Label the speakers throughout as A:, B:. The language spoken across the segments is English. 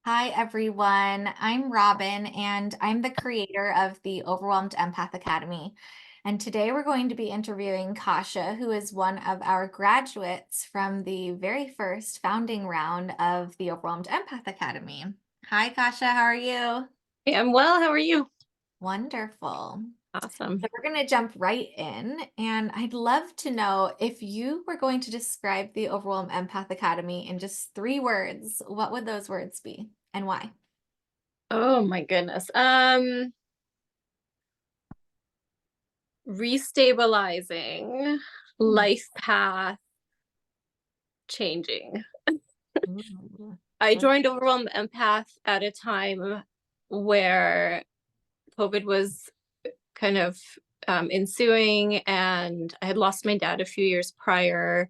A: Hi, everyone. I'm Robyn, and I'm the creator of the Overwhelmed Empath Academy. And today we're going to be interviewing Kasia, who is one of our graduates from the very first founding round of the Overwhelmed Empath Academy. Hi, Kasia. How are you?
B: Hey, I'm well. How are you?
A: Wonderful.
B: Awesome.
A: So we're going to jump right in, and I'd love to know if you were going to describe the Overwhelmed Empath Academy in just 3 words, what would those words be and why?
B: Oh my goodness. Restabilizing, life path changing.
A: Ooh,
B: I
A: love-
B: joined Overwhelmed Empath at a time where COVID was kind of ensuing, and I had lost my dad a few years prior.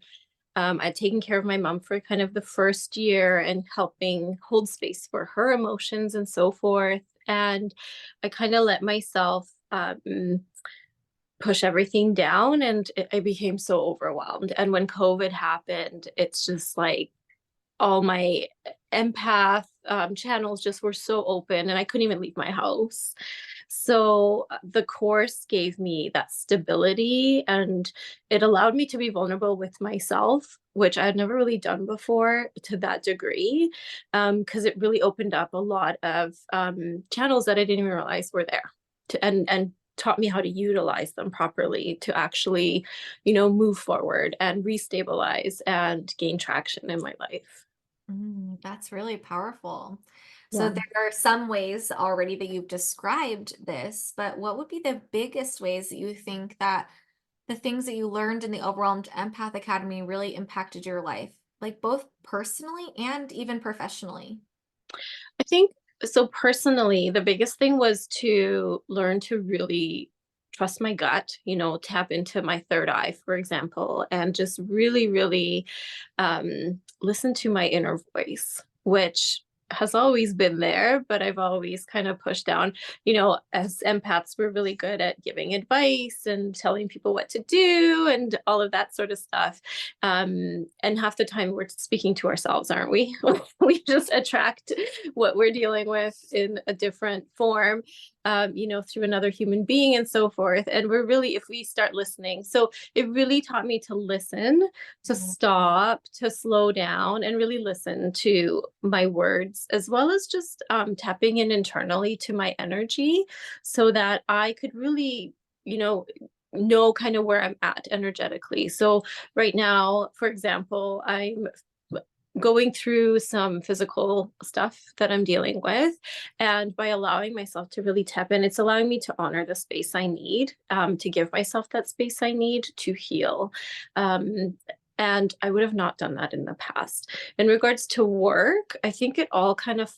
B: I'd taken care of my mom for kind of the first year and helping hold space for her emotions and so forth. And I kind of let myself push everything down, and I became so overwhelmed. And when COVID happened, it's just like all my empath channels just were so open, and I couldn't even leave my house. So the course gave me that stability, and it allowed me to be vulnerable with myself, which I had never really done before to that degree, because it really opened up a lot of channels that I didn't even realize were there, and taught me how to utilize them properly to actually, move forward and restabilize and gain traction in my life.
A: That's really powerful. So
B: Yeah.
A: there are some ways already that you've described this, but what would be the biggest ways that you think that the things that you learned in the Overwhelmed Empath Academy really impacted your life, like both personally and even professionally?
B: I think so. Personally, the biggest thing was to learn to really trust my gut, tap into my third eye, for example, and just really, really listen to my inner voice, which has always been there, but I've always kind of pushed down. As empaths, we're really good at giving advice and telling people what to do and all of that sort of stuff. And half the time we're speaking to ourselves, aren't we? We just attract what we're dealing with in a different form, through another human being and so forth. And we're really, if we start listening, so it really taught me to listen, to
A: Mhm.
B: stop, to slow down, and really listen to my words, as well as just tapping in internally to my energy so that I could really, you know, know kind of where I'm at energetically. So right now, for example, I'm going through some physical stuff that I'm dealing with. And by allowing myself to really tap in, it's allowing me to honor the space I need, to give myself that space I need to heal. And I would have not done that in the past. In regards to work, I think it all kind of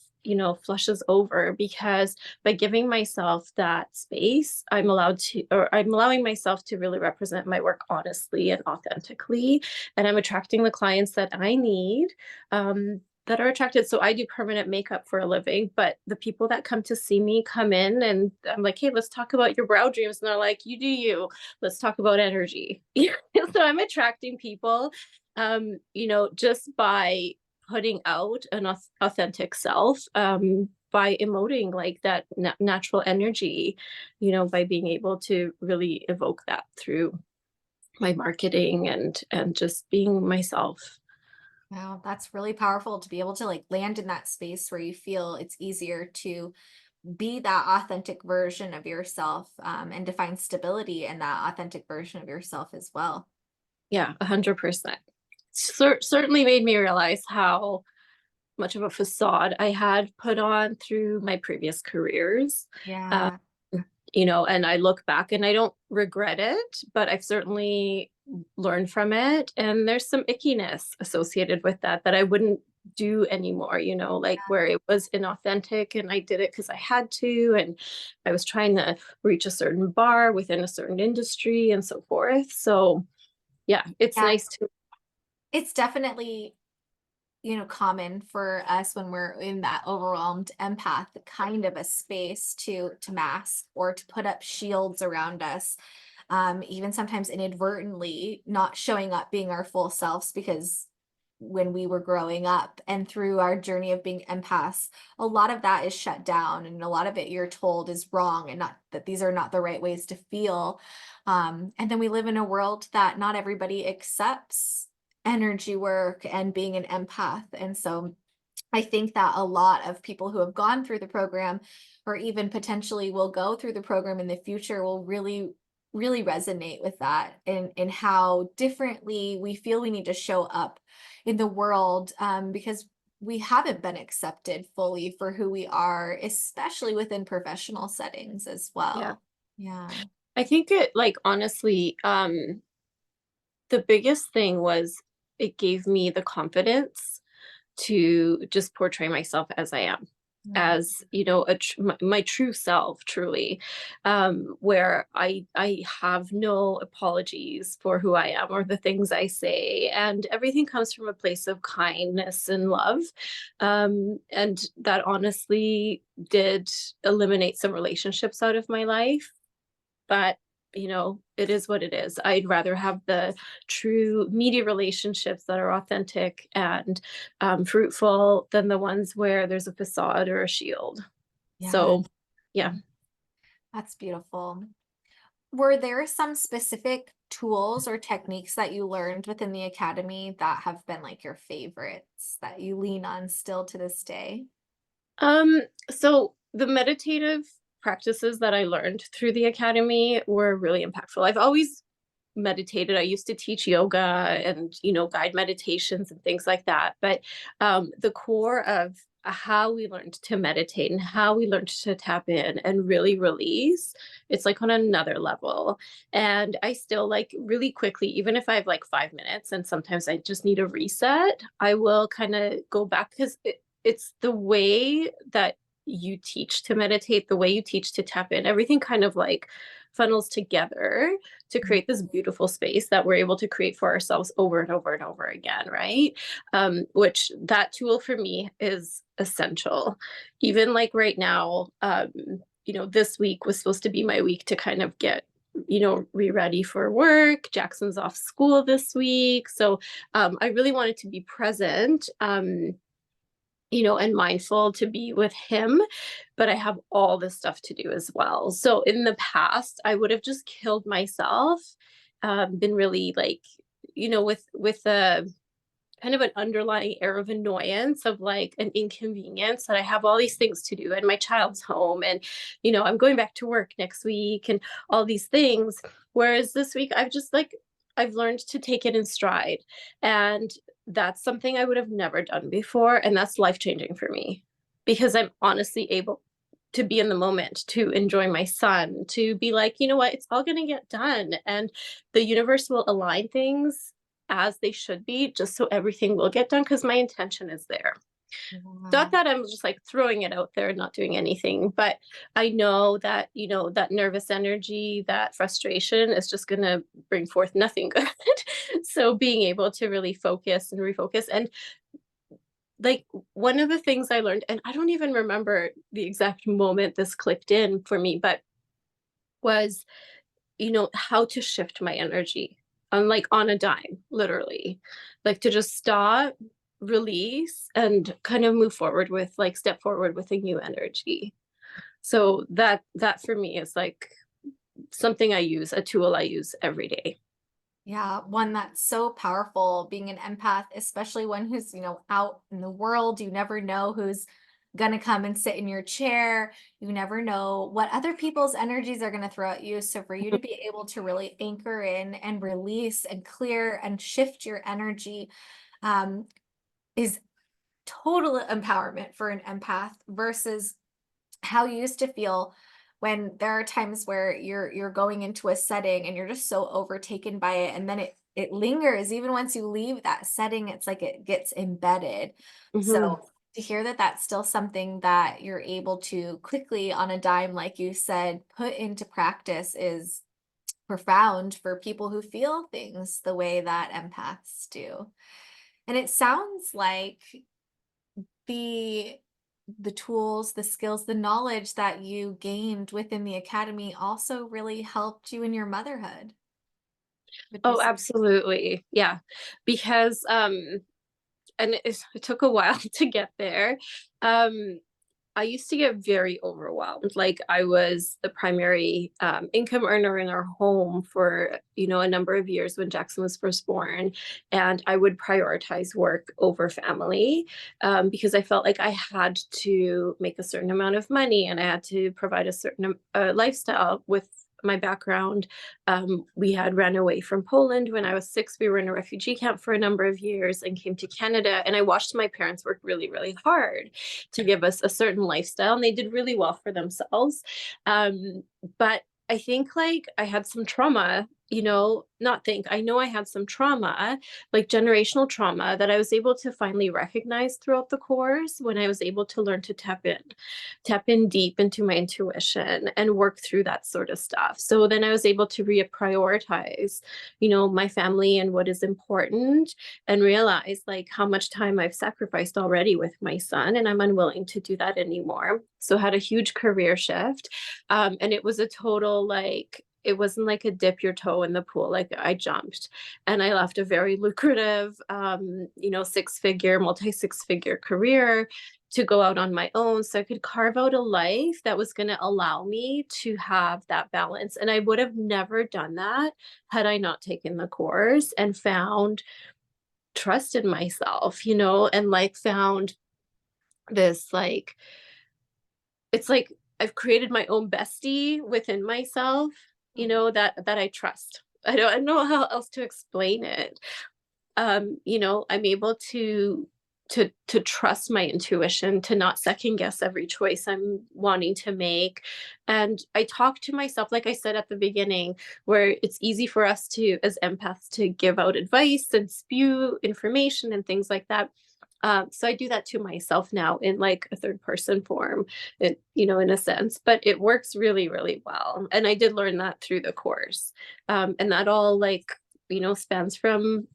B: flushes over, because by giving myself that space, I'm allowing myself to really represent my work honestly and authentically, and I'm attracting the clients that I need, that are attracted. So I do permanent makeup for a living, but the people that come to see me come in, and I'm like, hey, let's talk about your brow dreams. And they're like, you do you. Let's talk about energy. So I'm attracting people, just by putting out an authentic self, by emoting like that natural energy, by being able to really evoke that through my marketing and just being myself.
A: Wow, that's really powerful to be able to like land in that space where you feel it's easier to be that authentic version of yourself, and to find stability in that authentic version of yourself as well.
B: Yeah, 100%. Certainly made me realize how much of a facade I had put on through my previous careers. Uh,
A: Yeah.
B: and I look back and I don't regret it, but I've certainly learned from it. And there's some ickiness associated with that I wouldn't do anymore, like where it was inauthentic and I did it because I had to. And I was trying to reach a certain bar within a certain industry and so forth. So, yeah, it's
A: Yeah,
B: nice to.
A: it's definitely, common for us when we're in that overwhelmed empath kind of a space to mask or to put up shields around us. Even sometimes inadvertently not showing up being our full selves because when we were growing up, and through our journey of being empaths, a lot of that is shut down, and a lot of it you're told is wrong, and not that these are not the right ways to feel. And then we live in a world that not everybody accepts energy work and being an empath. And so I think that a lot of people who have gone through the program, or even potentially will go through the program in the future, will really resonate with that, and how differently we feel we need to show up in the world, because we haven't been accepted fully for who we are, especially within professional settings as
B: Yeah.
A: well. Yeah.
B: I think it, like, honestly, the biggest thing was it gave me the confidence to just portray myself as I am,
A: Yeah.
B: as my true self, truly, where I have no apologies for who I am or the things I say, and everything comes from a place of kindness and love, and that honestly did eliminate some relationships out of my life, but it is what it is. I'd rather have the true media relationships that are authentic and fruitful than the ones where there's a facade or a shield.
A: Yeah.
B: So yeah.
A: That's beautiful. Were there some specific tools or techniques that you learned within the academy that have been like your favorites that you lean on still to this day?
B: Um, so the meditative practices that I learned through the academy were really impactful. I've always meditated. I used to teach yoga and, guide meditations and things like that. But the core of how we learned to meditate and how we learned to tap in and really release, it's like on another level. And I still, like, really quickly, even if I have like 5 minutes and sometimes I just need a reset, I will kind of go back, because it's the way that you teach to meditate, the way you teach to tap in, everything kind of like funnels together to create this beautiful space that we're able to create for ourselves over and over and over again, right? Which that tool for me is essential. Even like right now, this week was supposed to be my week to kind of get ready for work. Jackson's off school this week, so I really wanted to be present, and mindful to be with him, but I have all this stuff to do as well. So in the past, I would have just killed myself, been really, like, with a kind of an underlying air of annoyance, of like an inconvenience that I have all these things to do and my child's home, and I'm going back to work next week and all these things. Whereas this week I've learned to take it in stride, and that's something I would have never done before, and that's life changing for me, because I'm honestly able to be in the moment, to enjoy my son, to be like, you know what, it's all going to get done, and the universe will align things as they should be, just so everything will get done, because my intention is there. Not
A: Wow.
B: that I'm just like throwing it out there and not doing anything, but I know that, that nervous energy, that frustration is just going to bring forth nothing good. So being able to really focus and refocus, and like, one of the things I learned, and I don't even remember the exact moment this clicked in for me, but was, how to shift my energy on, like, on a dime, literally. Like, to just stop, release, and kind of move forward with, like, step forward with a new energy. So that for me is like something I use, a tool I use every day.
A: Yeah, one that's so powerful, being an empath, especially one who's, out in the world. You never know who's gonna come and sit in your chair. You never know what other people's energies are gonna throw at you. So for you to be able to really anchor in and release and clear and shift your energy, um, is total empowerment for an empath versus how you used to feel when there are times where you're going into a setting and you're just so overtaken by it, and then it lingers even once you leave that setting. It's like it gets embedded.
B: Mhm.
A: So to hear that that's still something that you're able to quickly on a dime, like you said, put into practice is profound for people who feel things the way that empaths do. And it sounds like the the tools, the skills, the knowledge that you gained within the academy also really helped you in your motherhood. Would you
B: Oh,
A: say?
B: absolutely. Yeah. Because and it took a while to get there. Um, I used to get very overwhelmed. Like I was the primary income earner in our home for, a number of years when Jackson was first born. And I would prioritize work over family because I felt like I had to make a certain amount of money and I had to provide a certain lifestyle with my background. We had ran away from Poland when I was 6. We were in a refugee camp for a number of years and came to Canada. And I watched my parents work really, really hard to give us a certain lifestyle, and they did really well for themselves. But I think like I had some trauma, not think, I know I had some trauma, like generational trauma that I was able to finally recognize throughout the course when I was able to learn to tap in deep into my intuition and work through that sort of stuff. So then I was able to reprioritize, my family and what is important, and realize like how much time I've sacrificed already with my son, and I'm unwilling to do that anymore. So had a huge career shift. And it was a total like, it wasn't like a dip your toe in the pool. Like I jumped and I left a very lucrative, multi 6 figure career to go out on my own so I could carve out a life that was going to allow me to have that balance. And I would have never done that had I not taken the course and found trust in myself, and like found this like, it's like I've created my own bestie within myself, that I trust. I don't know how else to explain it. I'm able to trust my intuition, to not second guess every choice I'm wanting to make. And I talk to myself, like I said at the beginning, where it's easy for us to, as empaths, to give out advice and spew information and things like that. So I do that to myself now in like a third person form, in a sense, but it works really, really well. And I did learn that through the course. And that all like, spans from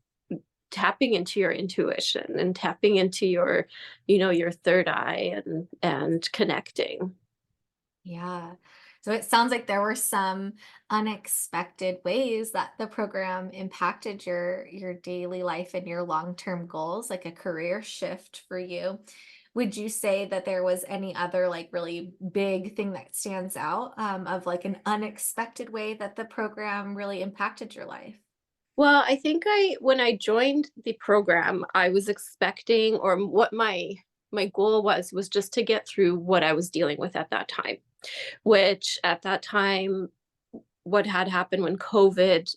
B: tapping into your intuition and tapping into your third eye and connecting.
A: Yeah. So it sounds like there were some unexpected ways that the program impacted your daily life and your long-term goals, like a career shift for you. Would you say that there was any other like really big thing that stands out of like an unexpected way that the program really impacted your life?
B: Well, I think when I joined the program, I was expecting, or what my goal was just to get through what I was dealing with at that time, which at that time, what had happened when COVID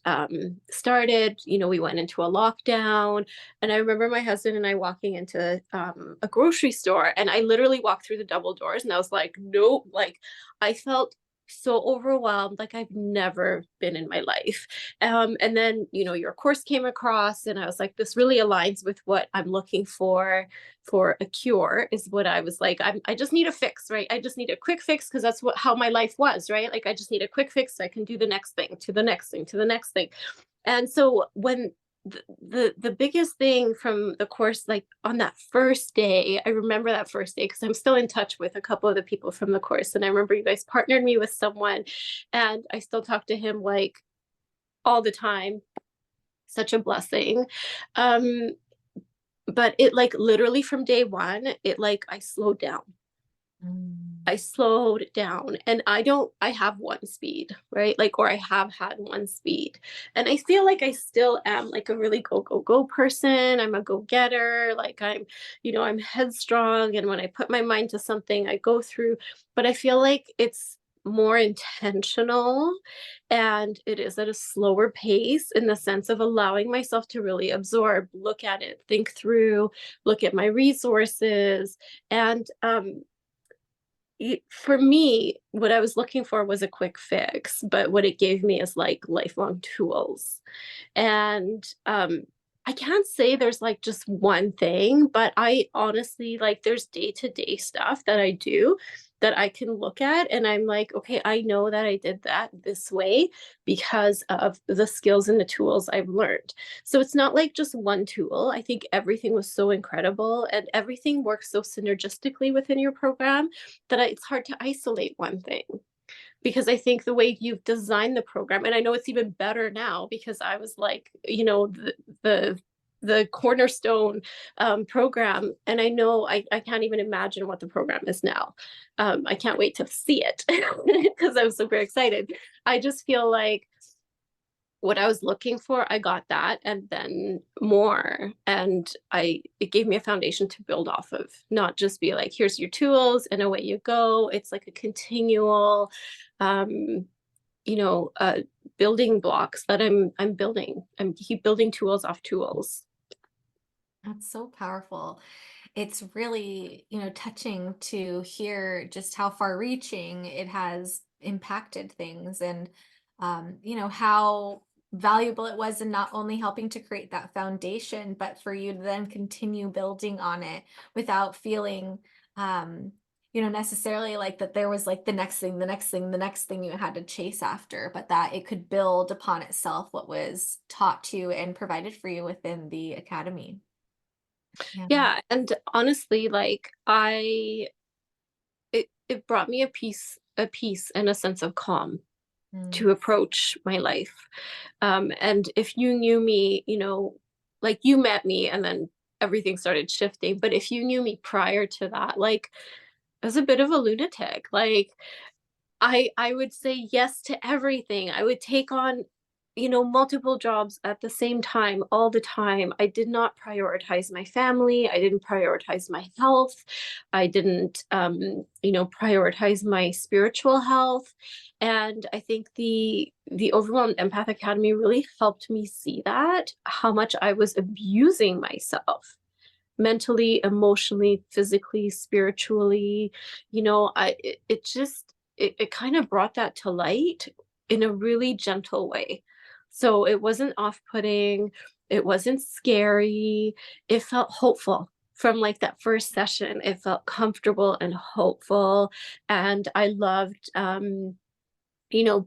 B: started, we went into a lockdown. And I remember my husband and I walking into a grocery store, and I literally walked through the double doors and I was like, nope, like I felt so overwhelmed like I've never been in my life. And then, your course came across and I was like, this really aligns with what I'm looking for a cure, is what I was like, I just need a fix, right? I just need a quick fix because that's how my life was, right? Like I just need a quick fix so I can do the next thing to the next thing to the next thing. And so when the biggest thing from the course, like on that first day, I remember that first day because I'm still in touch with a couple of the people from the course, and I remember you guys partnered me with someone, and I still talk to him like all the time. Such a blessing. um but it like literally from day one, it like I slowed down.
A: Mm.
B: I slowed down, and I have one speed, right? Like, or I have had one speed. And I feel like I still am like a really go, go, go person. I'm a go getter. Like I'm headstrong. And when I put my mind to something, I go through, but I feel like it's more intentional, and it is at a slower pace in the sense of allowing myself to really absorb, look at it, think through, look at my resources. And for me, what I was looking for was a quick fix, but what it gave me is like lifelong tools. And I can't say there's like just one thing, but I honestly like there's day-to-day stuff that I do that I can look at and I'm like, okay, I know that I did that this way because of the skills and the tools I've learned. So it's not like just one tool. I think everything was so incredible and everything works so synergistically within your program that it's hard to isolate one thing, because I think the way you've designed the program, and I know it's even better now because I was like, the the cornerstone program. And I know I can't even imagine what the program is now. I can't wait to see it because I'm super excited. I just feel like what I was looking for, I got that and then more. And it gave me a foundation to build off of, not just be like, here's your tools and away you go. It's like a continual, um, you know, building blocks that I'm building. I'm keep building tools off tools.
A: That's so powerful. It's really, touching to hear just how far reaching it has impacted things and, how valuable it was in not only helping to create that foundation, but for you to then continue building on it without feeling, um, necessarily like that there was like the next thing, the next thing, the next thing you had to chase after, but that it could build upon itself what was taught to you and provided for you within the academy. Yeah.
B: Yeah. And honestly, like it brought me a peace and a sense of calm
A: Mm.
B: to approach my life. And if you knew me, like you met me and then everything started shifting. But if you knew me prior to that, like I was a bit of a lunatic. Like I would say yes to everything. I would take on, multiple jobs at the same time, all the time. I did not prioritize my family. I didn't prioritize my health. I didn't, prioritize my spiritual health. And I think the Overwhelmed Empath Academy really helped me see that, how much I was abusing myself mentally, emotionally, physically, spiritually. It just it kind of brought that to light in a really gentle way. So it wasn't off-putting, it wasn't scary, it felt hopeful. From like that first session, it felt comfortable and hopeful. And I loved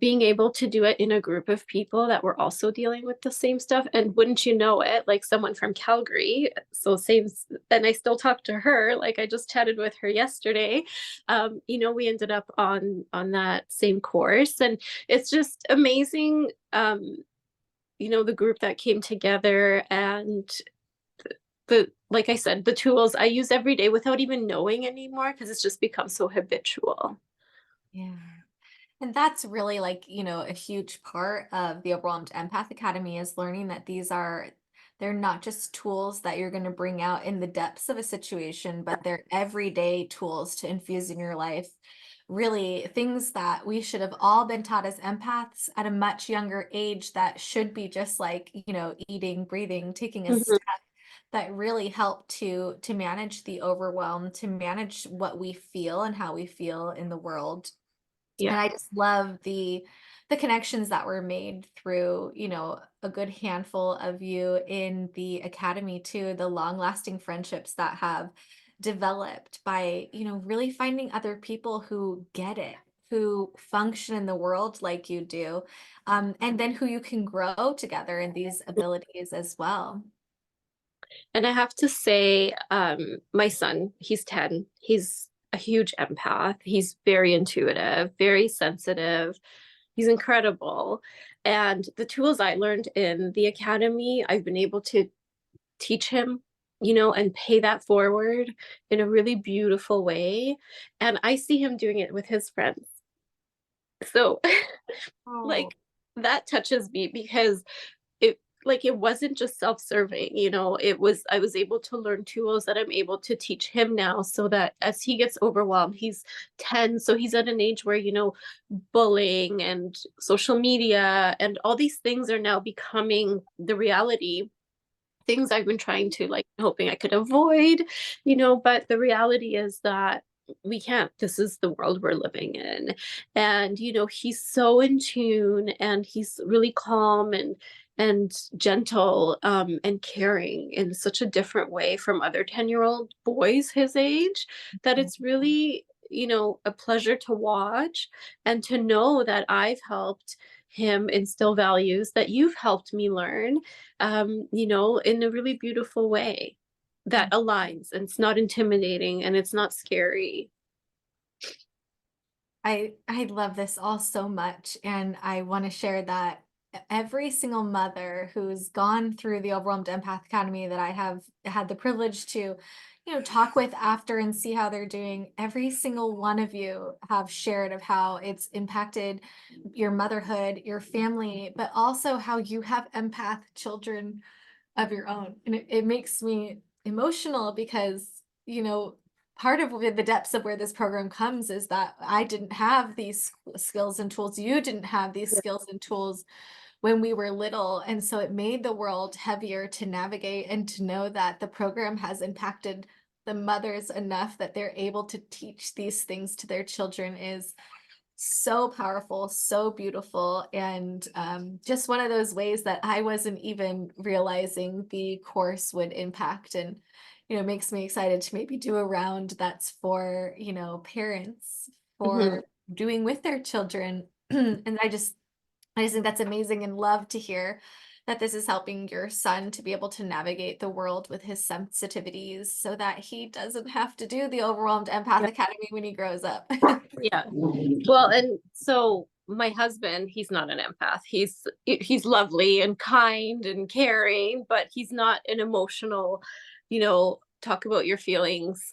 B: being able to do it in a group of people that were also dealing with the same stuff. And wouldn't you know it, like someone from Calgary, so same, and I still talk to her, like I just chatted with her yesterday. We ended up on that same course, and it's just amazing, the group that came together, and the like I said, the tools I use every day without even knowing anymore because it's just become so habitual.
A: Yeah. And that's really like, a huge part of the Overwhelmed Empath Academy is learning that they're not just tools that you're going to bring out in the depths of a situation, but they're everyday tools to infuse in your life. Really, things that we should have all been taught as empaths at a much younger age that should be just like, eating, breathing, taking a
B: Mhm.
A: step that really help to manage the overwhelm, to manage what we feel and how we feel in the world.
B: Yeah.
A: And I just love the connections that were made through, a good handful of you in the academy too, the long-lasting friendships that have developed by, really finding other people who get it, who function in the world like you do, and then who you can grow together in these abilities as well.
B: And I have to say, my son, he's 10. He's a huge empath. He's very intuitive, very sensitive. He's incredible. And the tools I learned in the academy, I've been able to teach him, and pay that forward in a really beautiful way. And I see him doing it with his friends. So,
A: Oh,
B: like, that touches me because it wasn't just self-serving, I was able to learn tools that I'm able to teach him now, so that as he gets overwhelmed, he's 10, so he's at an age where, bullying and social media and all these things are now becoming the reality, things I've been trying to, like, hoping I could avoid, but the reality is that we can't. This is the world we're living in. And, he's so in tune and he's really calm and gentle, and caring in such a different way from other 10-year-old boys his age, that it's really, a pleasure to watch and to know that I've helped him instill values that you've helped me learn, in a really beautiful way that aligns, and it's not intimidating and it's not scary.
A: I love this all so much, and I want to share that every single mother who's gone through the Overwhelmed Empath Academy that I have had the privilege to, talk with after and see how they're doing, every single one of you have shared of how it's impacted your motherhood, your family, but also how you have empath children of your own. And it makes me emotional because, part of the depths of where this program comes is that I didn't have these skills and tools. You didn't have these
B: Yeah.
A: skills and tools when we were little. And so it made the world heavier to navigate, and to know that the program has impacted the mothers enough that they're able to teach these things to their children is so powerful, so beautiful, and just one of those ways that I wasn't even realizing the course would impact. And makes me excited to maybe do a round that's for parents
B: Mhm.
A: for doing with their children. And I just think that's amazing, and love to hear that this is helping your son to be able to navigate the world with his sensitivities so that he doesn't have to do the Overwhelmed Empath
B: Yeah.
A: Academy when he grows up.
B: Yeah. Well, and so my husband, he's not an empath. He's lovely and kind and caring, but he's not an emotional, talk about your feelings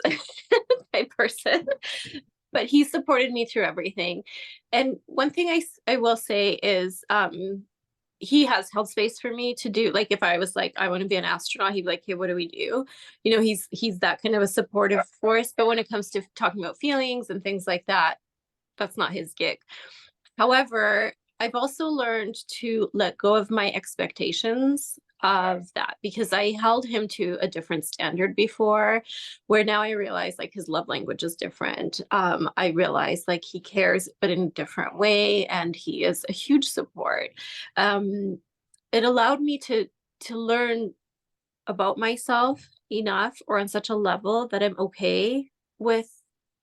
B: type person. But he supported me through everything. And one thing I will say is he has held space for me to do, like, if I was like, I want to be an astronaut, he'd be like, hey, what do we do? He's that kind of a supportive force. But when it comes to talking about feelings and things like that, that's not his gig. However, I've also learned to let go of my expectations of that, because I held him to a different standard before, where now I realize like his love language is different. I realize like he cares, but in a different way, and he is a huge support. Um, it allowed me to learn about myself enough, or on such a level that I'm okay with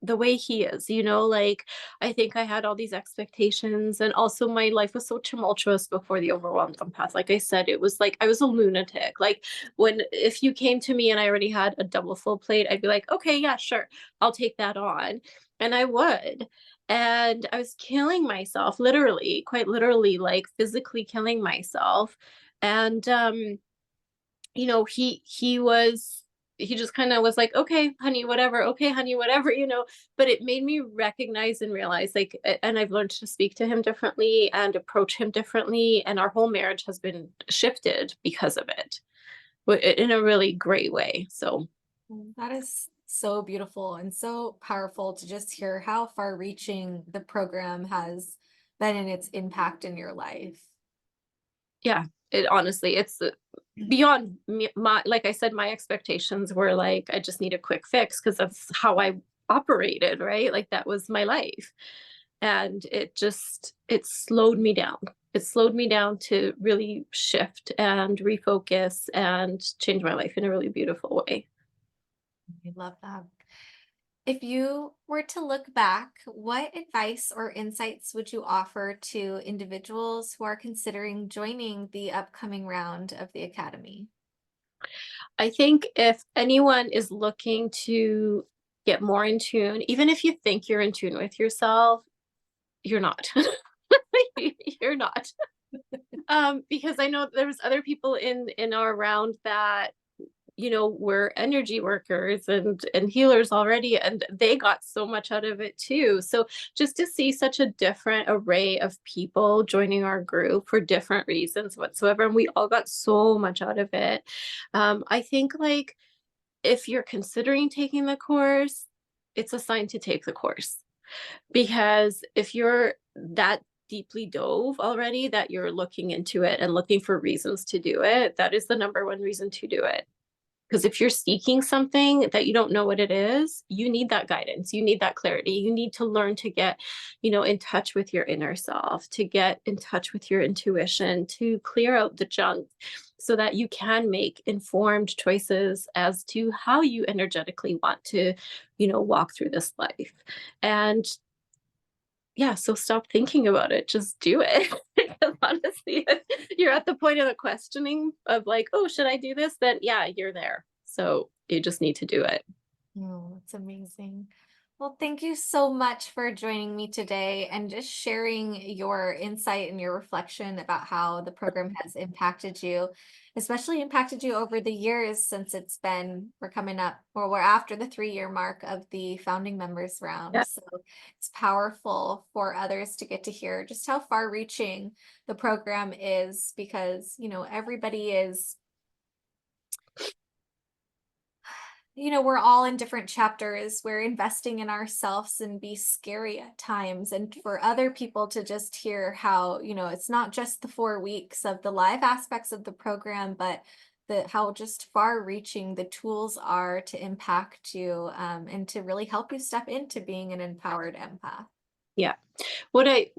B: the way he is, like, I think I had all these expectations, and also my life was so tumultuous before the Overwhelmed Empath. Like I said, it was like I was a lunatic. Like, when if you came to me and I already had a double full plate, I'd be like, okay, yeah, sure, I'll take that on. And I would. And I was killing myself, literally, quite literally, like physically killing myself. And he just kind of was like, okay honey, whatever, okay honey, whatever. But it made me recognize and realize, like, and I've learned to speak to him differently and approach him differently, and our whole marriage has been shifted because of it, in a really great way. So
A: That is so beautiful and so powerful to just hear how far reaching the program has been in its impact in your life.
B: yeah, it honestly, it's beyond me, my, like I said, my expectations were like, I just need a quick fix, because that's how I operated, right? Like, that was my life. And it slowed me down. It slowed me down to really shift and refocus and change my life in a really beautiful way.
A: I love that. If you were to look back, what advice or insights would you offer to individuals who are considering joining the upcoming round of the Academy?
B: I think if anyone is looking to get more in tune, even if you think you're in tune with yourself, you're not. You're not. Because I know there's other people in our round that, were energy workers and healers already, and they got so much out of it too. So just to see such a different array of people joining our group for different reasons whatsoever, and we all got so much out of it. I think, like, if you're considering taking the course, it's a sign to take the course, because if you're that deeply dove already, that you're looking into it and looking for reasons to do it, that is the number one reason to do it. Because if you're seeking something that you don't know what it is, you need that guidance. You need that clarity. You need to learn to get, in touch with your inner self, to get in touch with your intuition, to clear out the junk, so that you can make informed choices as to how you energetically want to, walk through this life. And yeah, so stop thinking about it, just do it. Because honestly, if you're at the point of the questioning of like, oh, should I do this? Then yeah, you're there. So you just need to do it.
A: Oh, it's amazing. Well, thank you so much for joining me today and just sharing your insight and your reflection about how the program has impacted you, especially impacted you over the years since we're coming up, or we're after the 3-year mark of the founding members round.
B: Yeah.
A: So it's powerful for others to get to hear just how far reaching the program is because, everybody is we're all in different chapters. We're investing in ourselves and be scary at times. And for other people to just hear how, it's not just the 4 weeks of the live aspects of the program, but how just far reaching the tools are to impact you and to really help you step into being an empowered empath.
B: Yeah.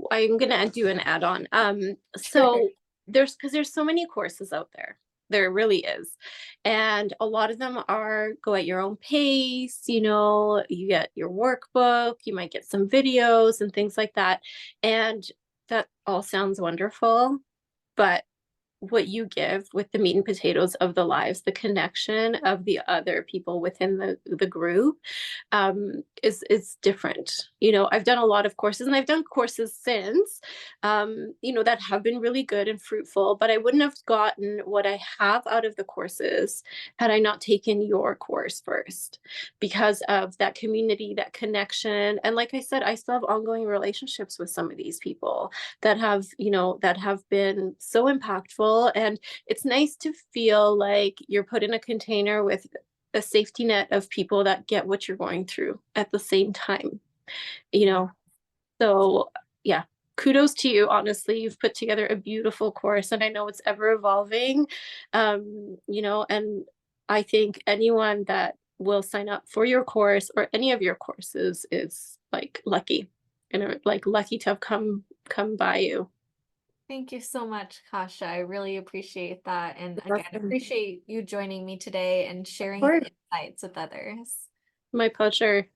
B: I'm gonna do an add-on.
A: Sure.
B: So there's so many courses out there. There really is. And a lot of them are go at your own pace, you get your workbook, you might get some videos and things like that. And that all sounds wonderful, but what you give with the meat and potatoes of the lives, the connection of the other people within the group, is different. I've done a lot of courses, and I've done courses since, that have been really good and fruitful. But I wouldn't have gotten what I have out of the courses had I not taken your course first, because of that community, that connection, and like I said, I still have ongoing relationships with some of these people that have been so impactful. And it's nice to feel like you're put in a container with a safety net of people that get what you're going through at the same time, you
A: Yeah.
B: know? So, yeah, kudos to you. Honestly, you've put together a beautiful course, and I know it's ever evolving. And I think anyone that will sign up for your course or any of your courses is like lucky, and like lucky to have come by you.
A: Thank you so much, Kasha. I really appreciate that. And
B: You're
A: again,
B: welcome.
A: appreciate you joining me today and
B: Of
A: sharing your
B: course.
A: insights with others.
B: My pleasure.